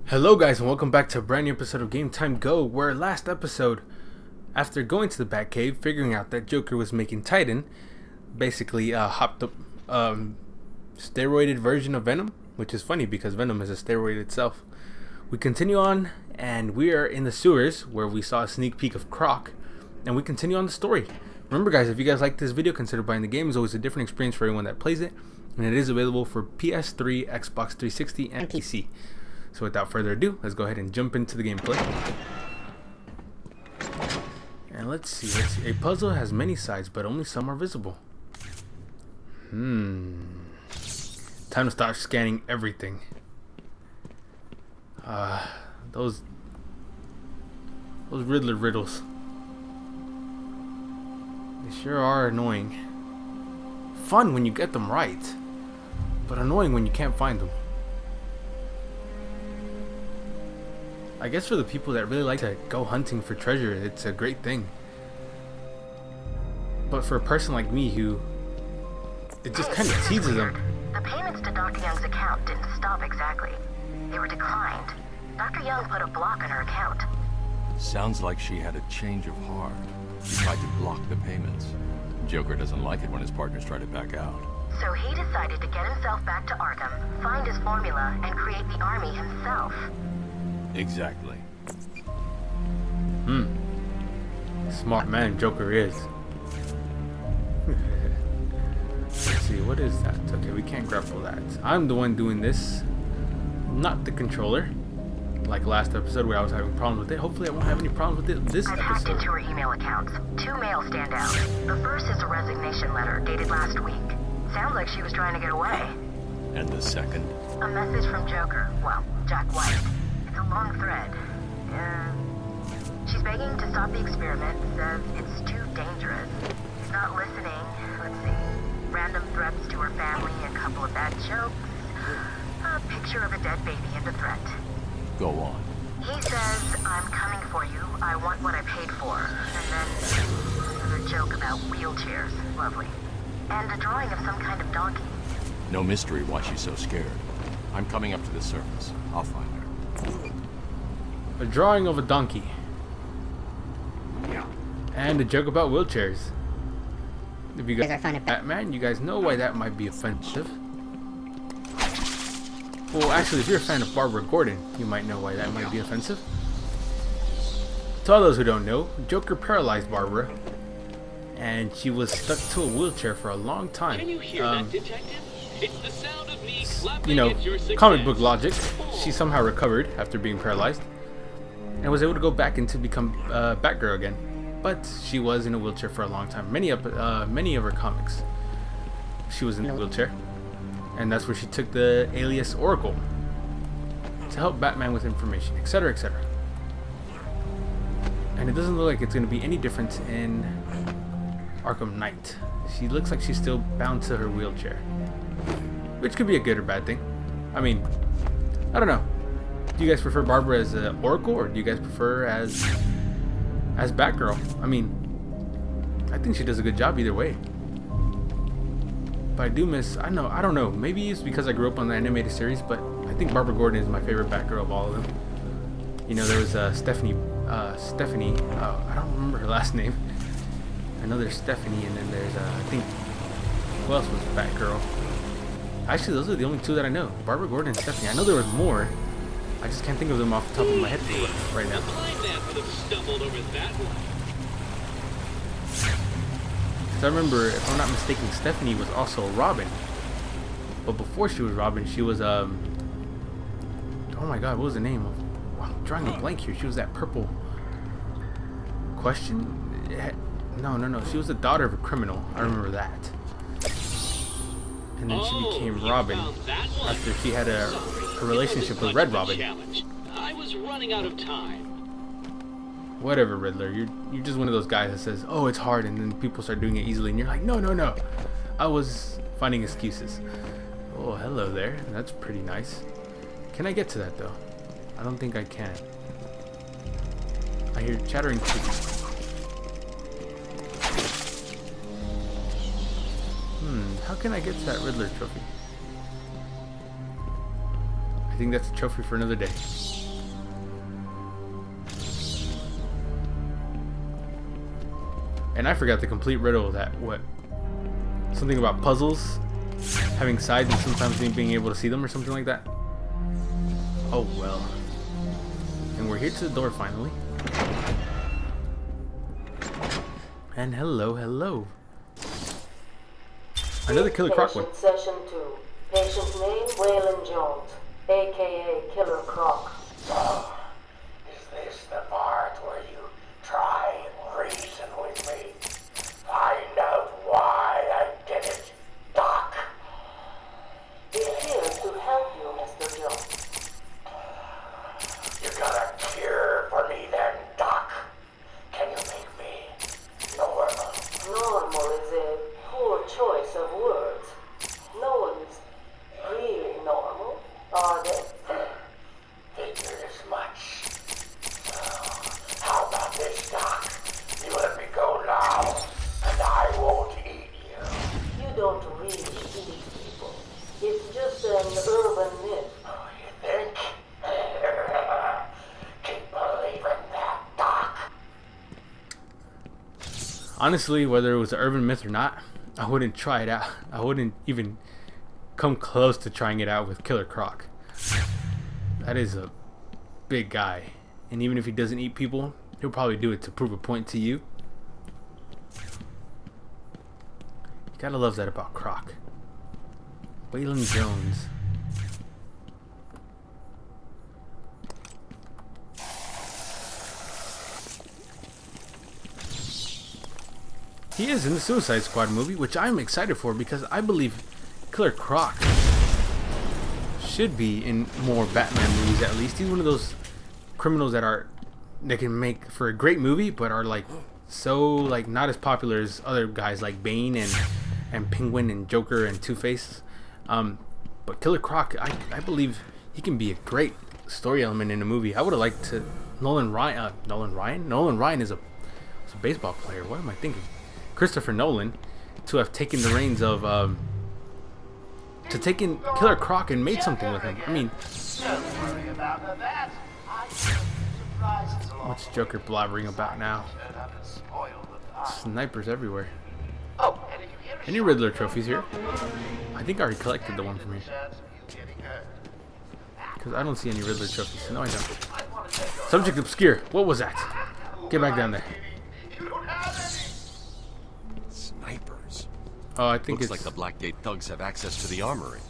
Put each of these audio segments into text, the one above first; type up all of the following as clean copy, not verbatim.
Hello guys, and welcome back to a brand new episode of Game Time Go, where last episode, after going to the Batcave, figuring out that Joker was making Titan, basically hopped up steroided version of Venom, which is funny because Venom is a steroid itself. We continue on, and we are in the sewers, where we saw a sneak peek of Croc, and we continue on the story. Remember guys, if you guys like this video, consider buying the game. It's always a different experience for everyone that plays it, and it is available for PS3, Xbox 360, and PC. So without further ado, let's go ahead and jump into the gameplay. And let's see. A puzzle has many sides, but only some are visible. Time to start scanning everything. Those Riddler riddles. They sure are annoying. Fun when you get them right, but annoying when you can't find them. I guess for the people that really like to go hunting for treasure, it's a great thing. But for a person like me who, it just kind of teases them. The payments to Dr. Young's account didn't stop exactly. They were declined. Dr. Young put a block on her account. Sounds like she had a change of heart. She tried to block the payments. Joker doesn't like it when his partners try to back out. So he decided to get himself back to Arkham, find his formula, and create the army himself. Exactly. Smart man Joker is. Let's see, what is that? Okay, we can't grapple that. I'm the one doing this, not the controller. Like last episode where I was having problems with it. Hopefully I won't have any problems with it this I've hacked episode. into her email accounts. Two mails stand out. The first is a resignation letter dated last week. Sounds like she was trying to get away. And the second? A message from Joker. Well, Jack White. It's a long thread. She's begging to stop the experiment, says it's too dangerous. He's not listening. Let's see. Random threats to her family, a couple of bad jokes, a picture of a dead baby and a threat. Go on. He says, I'm coming for you, I want what I paid for. And then a joke about wheelchairs. Lovely. And a drawing of some kind of donkey. No mystery why she's so scared. I'm coming up to the surface. I'll find her. A drawing of a donkey. Yeah. And a joke about wheelchairs. If you guys are fun of Batman, you guys know why that might be offensive. Well, actually, if you're a fan of Barbara Gordon, you might know why that might be offensive. To all those who don't know, Joker paralyzed Barbara, and she was stuck to a wheelchair for a long time. Can you hear that, detective? It's the sound of me clapping You know, at your success. comic book logic. She somehow recovered after being paralyzed, and was able to go back and to become Batgirl again. But she was in a wheelchair for a long time. Many of her comics, she was in a wheelchair. And that's where she took the alias Oracle to help Batman with information, etc., etc. And it doesn't look like it's going to be any different in Arkham Knight. She looks like she's still bound to her wheelchair, which could be a good or bad thing. I mean, I don't know. Do you guys prefer Barbara as Oracle, or do you guys prefer as Batgirl? I mean, I think she does a good job either way. But I do miss, I don't know, maybe it's because I grew up on the animated series, but I think Barbara Gordon is my favorite Batgirl of all of them. You know, there was Stephanie, oh, I don't remember her last name. I know there's Stephanie, and then there's, I think, who else was Batgirl? Actually, those are the only two that I know, Barbara Gordon and Stephanie. I know there was more, I just can't think of them off the top of my head right now. A blind man would have stumbled over that one. I remember, if I'm not mistaken, Stephanie was also Robin. But before she was Robin, she was, oh my god, what was the name? I'm drawing a blank here. She was that purple question? No. She was the daughter of a criminal. I remember that. And then she became Robin after she had a relationship with Red Robin. I was running out of time. Whatever, Riddler. You're just one of those guys that says, "Oh, it's hard," and then people start doing it easily, and you're like, "No. I was finding excuses." Oh, hello there. That's pretty nice. Can I get to that though? I don't think I can. I hear chattering teeth. How can I get to that Riddler trophy? I think that's a trophy for another day. And I forgot the complete riddle of that. What? Something about puzzles having sides and sometimes being able to see them or something like that. Oh well. And we're here to the door finally. And hello, hello. Another Killer Croc one. Session 2. Patient's name, Waylon Jones, a.k.a. Killer Croc. Oh, is this the part where you try and reason with me? Find out why I did it, Doc. We're here to help you, Mr. Jones. You got a cure for me then, Doc? Can you make me normal? Normal is a poor choice of words. No one's really normal, are they? Figured as much. So, how about this, Doc? You let me go now, and I won't eat you. You don't really eat people. It's just an urban myth. Oh, you think? Keep believing that, Doc. Honestly, whether it was an urban myth or not, I wouldn't try it out. I wouldn't even come close to trying it out with Killer Croc. That is a big guy. And even if he doesn't eat people, he'll probably do it to prove a point to you. You gotta love that about Croc. Waylon Jones. He is in the Suicide Squad movie, which I'm excited for because I believe Killer Croc should be in more Batman movies at least. He's one of those criminals that can make for a great movie, but are like so like not as popular as other guys like Bane and Penguin and Joker and Two-Face. But Killer Croc, I believe he can be a great story element in a movie. I would have liked to Nolan Ryan is a baseball player. What am I thinking? Christopher Nolan to have taken the reins of to taken Killer Croc and made something with him. I mean, what's Joker blabbering about now? Snipers everywhere. Any Riddler trophies here? I think I already collected the one from here. Because I don't see any Riddler trophies. No, I don't. Subject obscure. What was that? Get back down there. Snipers. Oh, I think Looks it's like the Blackgate thugs have access to the armory.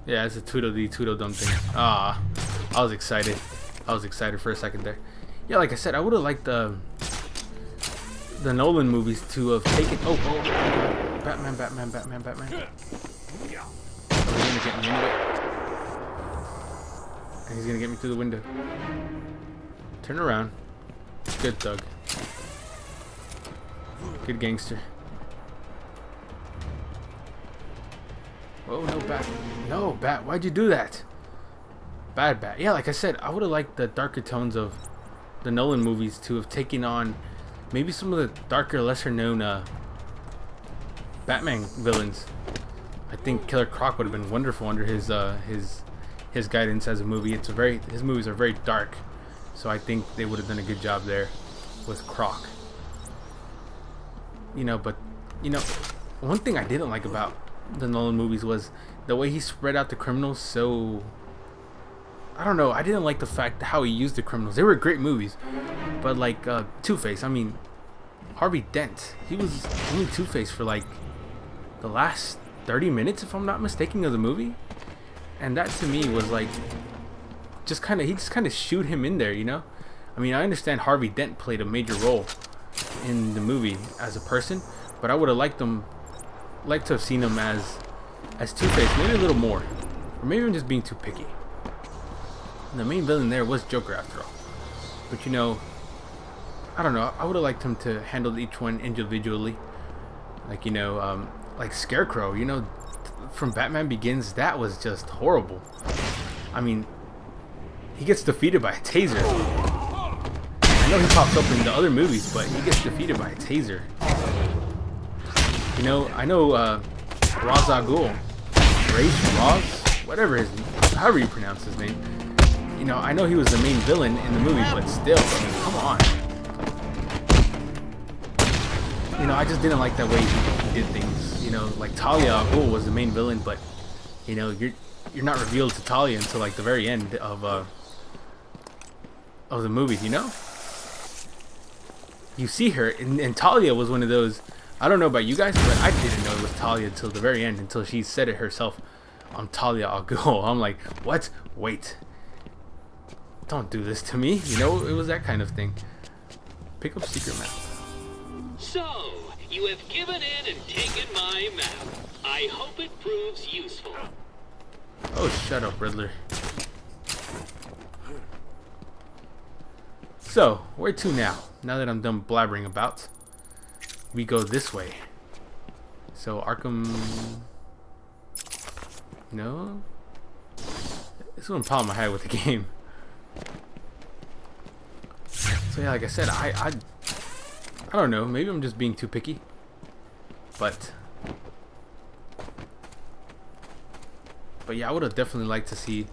yeah, it's a Tweedledum thing. Ah, I was excited. I was excited for a second there. Yeah, like I said, I would have liked the Nolan movies to have taken. Oh, Batman. Oh, he's gonna get me anyway. And he's gonna get me through the window. Turn around. Good thug. Good gangster. Oh, no Bat. No, Bat, why'd you do that? Bad Bat. Yeah, like I said, I would have liked the darker tones of the Nolan movies to have taken on maybe some of the darker, lesser known Batman villains. I think Killer Croc would have been wonderful under his guidance as a movie. His movies are very dark, so I think they would have done a good job there with Croc. But one thing I didn't like about the Nolan movies was the way he spread out the criminals. So I don't know. I didn't like the fact how he used the criminals. They were great movies, but like Two-Face. I mean, Harvey Dent. He was only Two-Face for like the last 30 minutes, if I'm not mistaken, of the movie, and that to me was like he just kind of shoot him in there. I mean, I understand Harvey Dent played a major role in the movie as a person, but I would have liked to have seen him as Two-Face, maybe a little more, or maybe I'm just being too picky. And the main villain there was Joker after all, but I don't know. I would have liked him to handle each one individually, like Scarecrow. From Batman Begins, that was just horrible. I mean, he gets defeated by a taser. I know he pops up in the other movies, but he gets defeated by a taser. I know Ra's al Ghul, Ra's, whatever his however you pronounce his name. You know, I know he was the main villain in the movie, but still, I mean, come on. You know, I just didn't like that way he did things. You know, like Talia al Ghul was the main villain, but you know, you're not revealed to Talia until like the very end of the movie. You know, you see her, and Talia was one of those. I don't know about you guys, but I didn't know it was Talia until the very end, until she said it herself. I'm Talia al Ghul. I'm like, what? Wait. Don't do this to me. You know, it was that kind of thing. Pick up secret map. So, you have given in and taken my map. I hope it proves useful. Oh, shut up, Riddler. So, where to now? Now that I'm done blabbering about, we go this way. So, Arkham... No? This is one problem I had with the game. So yeah, like I said, I don't know. Maybe I'm just being too picky. But yeah, I would have definitely liked to see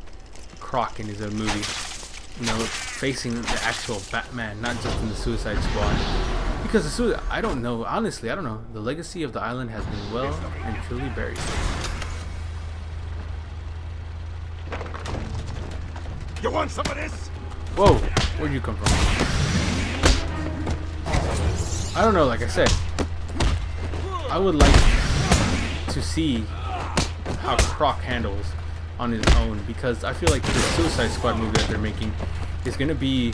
Croc in his own movie. You know, facing the actual Batman, not just in the Suicide Squad. Because I don't know. Honestly, I don't know. The legacy of the island has been well and truly buried. You want some of this? Whoa, where'd you come from? I don't know, like I said, I would like to see how Croc handles on his own, because I feel like the Suicide Squad movie that they're making is gonna be,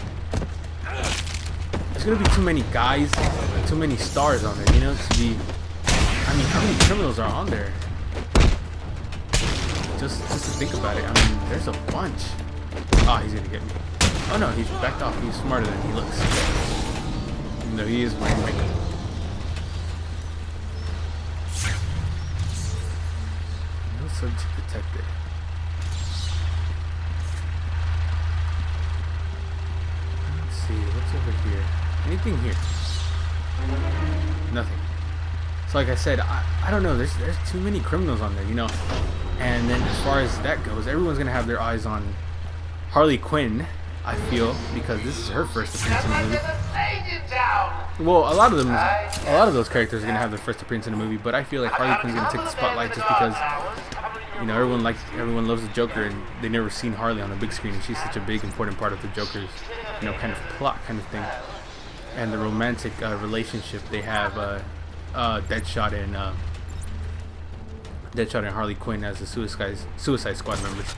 there's gonna be too many guys and too many stars on there, you know, to be, I mean, how many criminals are on there? Just to think about it, I mean, there's a bunch. Ah, he's gonna get me. Oh no, he's backed off. He's smarter than he looks. Even though he is wearing makeup. No subject detected. Let's see, what's over here? Anything here? Nothing. So like I said, I don't know, there's too many criminals on there, you know. And then as far as that goes, everyone's gonna have their eyes on Harley Quinn, I feel, because this is her first appearance in the movie. Well, a lot of those characters are gonna have their first appearance in the movie, but I feel like Harley Quinn's gonna take the spotlight just because, you know, everyone loves the Joker, and they never seen Harley on the big screen, and she's such a big important part of the Joker's, you know, kind of plot kind of thing, and the romantic relationship they have, Deadshot and Harley Quinn as the Suicide Squad members.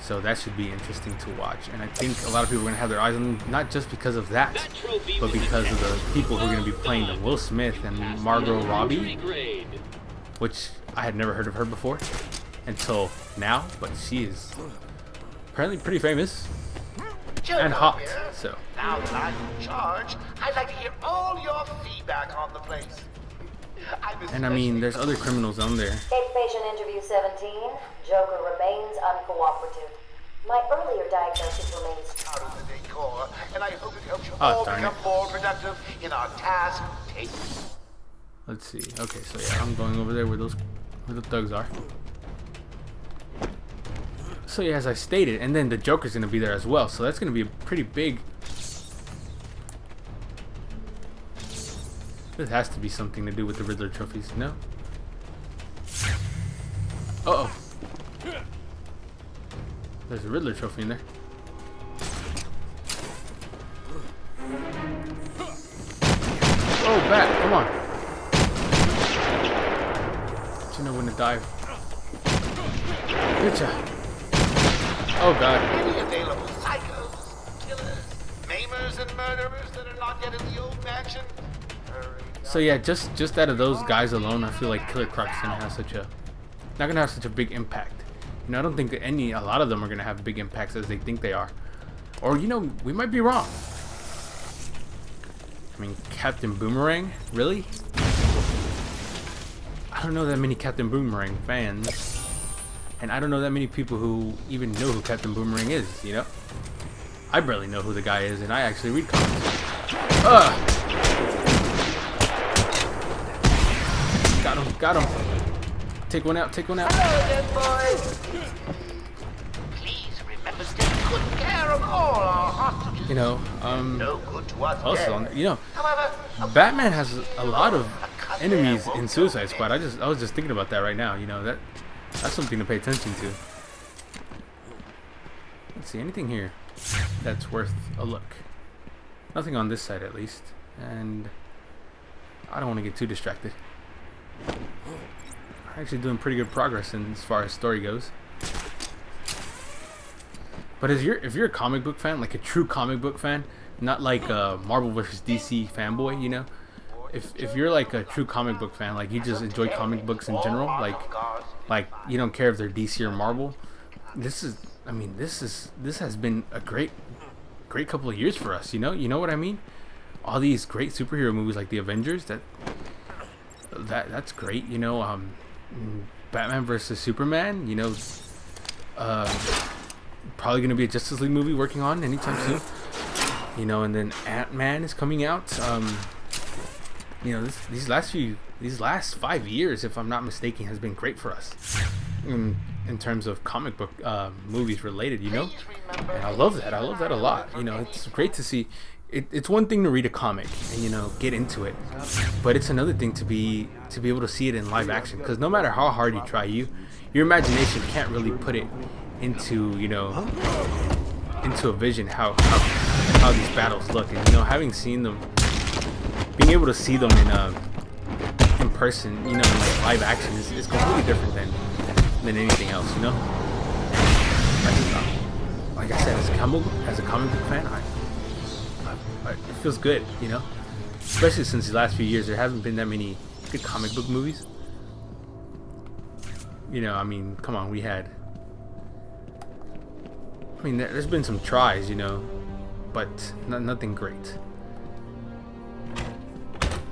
So that should be interesting to watch, and I think a lot of people are going to have their eyes on them, not just because of that, but because of the people who are going to be playing them. Will Smith and Margot Robbie, which I had never heard of her before until now, but she is apparently pretty famous and hot. So now that I'm in charge, I'd like to hear all your feedback on the place. And I mean, there's other criminals on there. Case patient interview 17. Joker remains uncooperative. My earlier diagnosis remains out of the decor, and I hope it helps you Oh, all darn become it. more productive in our task. Let's see. Okay, so yeah, I'm going over there where the thugs are. So yeah, as I stated, and then the Joker's gonna be there as well, so that's gonna be a pretty big. This has to be something to do with the Riddler trophies, no? Uh-oh. There's a Riddler trophy in there. Oh, bat, come on. But you know when to dive. Good job. Oh, God. Any available psychos, killers, maimers, and murderers that are not yet in the old mansion? Hurry. So yeah, just out of those guys alone, I feel like Killer Croc's gonna have not gonna have such a big impact. You know, I don't think that a lot of them are gonna have big impacts as they think they are. Or, you know, we might be wrong. I mean, Captain Boomerang? Really? I don't know that many Captain Boomerang fans. And I don't know that many people who even know who Captain Boomerang is, you know? I barely know who the guy is, and I actually read comics. Ugh! Got him. Take one out. Hello, dead boy. You know, No good to us also, yet. you know, However, Batman has a lot of enemies in Suicide Squad. I was just thinking about that right now. You know, that's something to pay attention to. Let's see, anything here that's worth a look. Nothing on this side, at least. And I don't want to get too distracted. Actually doing pretty good progress in as far as story goes. But if you're a comic book fan, like a true comic book fan, not like a Marvel versus DC fanboy, you know, if you're like a true comic book fan, like you just enjoy comic books in general, like you don't care if they're DC or Marvel, this has been a great couple of years for us. You know what I mean? All these great superhero movies like the Avengers, that's great. You know, Batman versus Superman, you know, probably gonna be a Justice League movie working on anytime soon. You know, and then Ant-Man is coming out. You know, these last 5 years, if I'm not mistaken, has been great for us in terms of comic book movies related. You know, and I love that. I love that a lot. You know, it's great to see. It's one thing to read a comic and, you know, get into it, but it's another thing to be able to see it in live action. Because no matter how hard you try, your imagination can't really put it into, you know, into a vision how these battles look. And, you know, having seen them, being able to see them in person, you know, in like live action is completely different than anything else. You know, like I said, as a comic book fan, it feels good, you know, especially since the last few years there haven't been that many good comic book movies. You know, I mean, come on, there's been some tries, you know, but nothing great.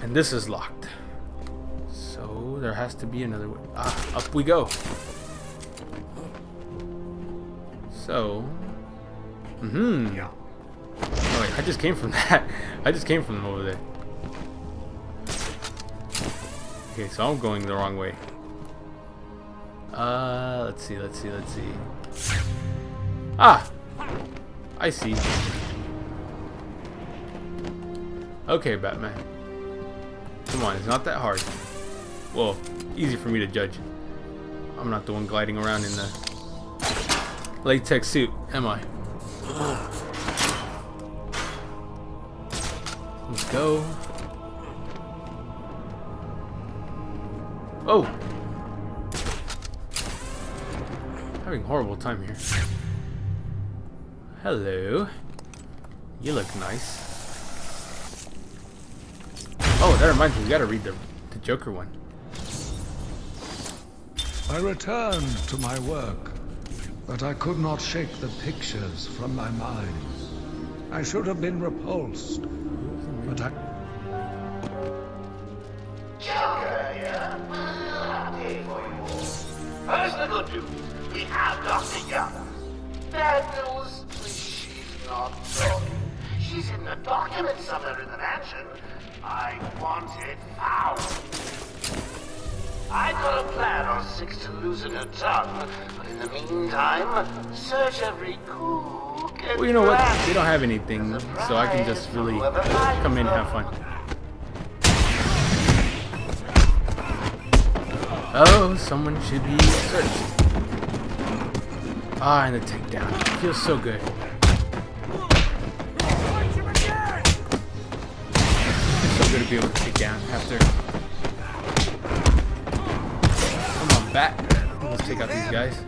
And this is locked, so there has to be another way. Up we go. So, oh wait, I just came from that. I just came from them over there. Okay, so I'm going the wrong way. Let's see. Ah! I see. Okay, Batman. Come on, it's not that hard. Well, easy for me to judge. I'm not the one gliding around in the latex suit, am I? Let's go. Oh! Having a horrible time here. Hello. You look nice. Oh, that reminds me, we gotta read the Joker one. I returned to my work, but I could not shake the pictures from my mind. I should have been repulsed, but I... Joker, yeah? Update for you all. First, the good news. We have Dr. Young. Bad news, she's not talking. She's in the document somewhere in the mansion. I want it found. I got a plan on Six to loosen her tongue, but in the meantime, search every cook and Well, you know what? crack. They don't have anything, so I can just really come in and have fun. Oh, someone should be searched. Ah, and the takedown. It feels so good. It's so good to be able to take down after. Come on, Bat. Let's take out these guys.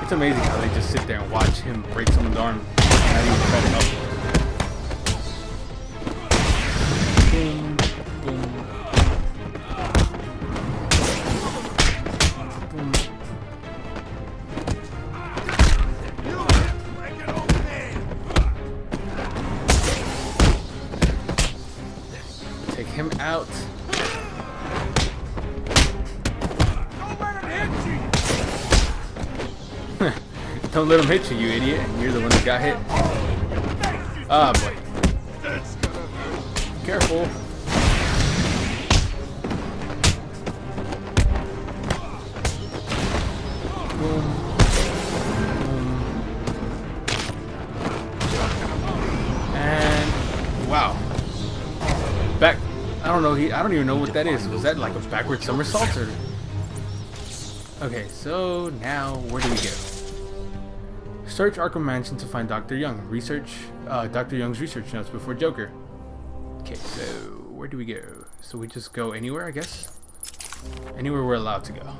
It's amazing how they just sit there and watch him break someone's arm and not even try to help. Boom, boom. Take him out. Don't let him hit you, you idiot. You're the one that got hit. Ah, boy. Careful. Boom. Boom. don't know. I don't even know what that is. Was that like a backward somersault or? Okay, so now where do we go? Search Arkham Mansion to find Dr. Young. Research Dr. Young's research notes before Joker. Okay, so where do we go? So we just go anywhere, I guess. Anywhere we're allowed to go.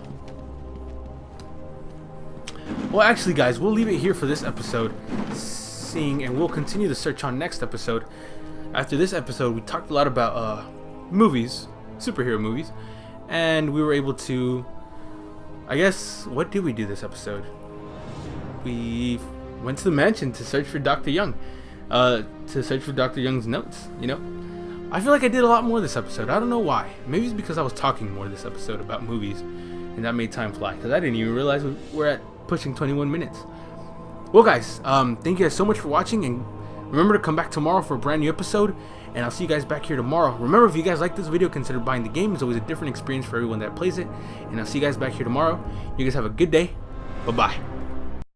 Well, actually, guys, we'll leave it here for this episode. And we'll continue the search on next episode. After this episode, we talked a lot about movies, superhero movies, and we were able to, I guess, what did we do this episode? We went to the mansion to search for Dr. Young, to search for Dr. Young's notes, you know? I feel like I did a lot more this episode. I don't know why. Maybe it's because I was talking more this episode about movies, and that made time fly, because I didn't even realize we're at pushing 21 minutes. Well, guys, thank you guys so much for watching, and remember to come back tomorrow for a brand new episode, and I'll see you guys back here tomorrow. Remember, if you guys like this video, consider buying the game. It's always a different experience for everyone that plays it, and I'll see you guys back here tomorrow. You guys have a good day. Bye-bye.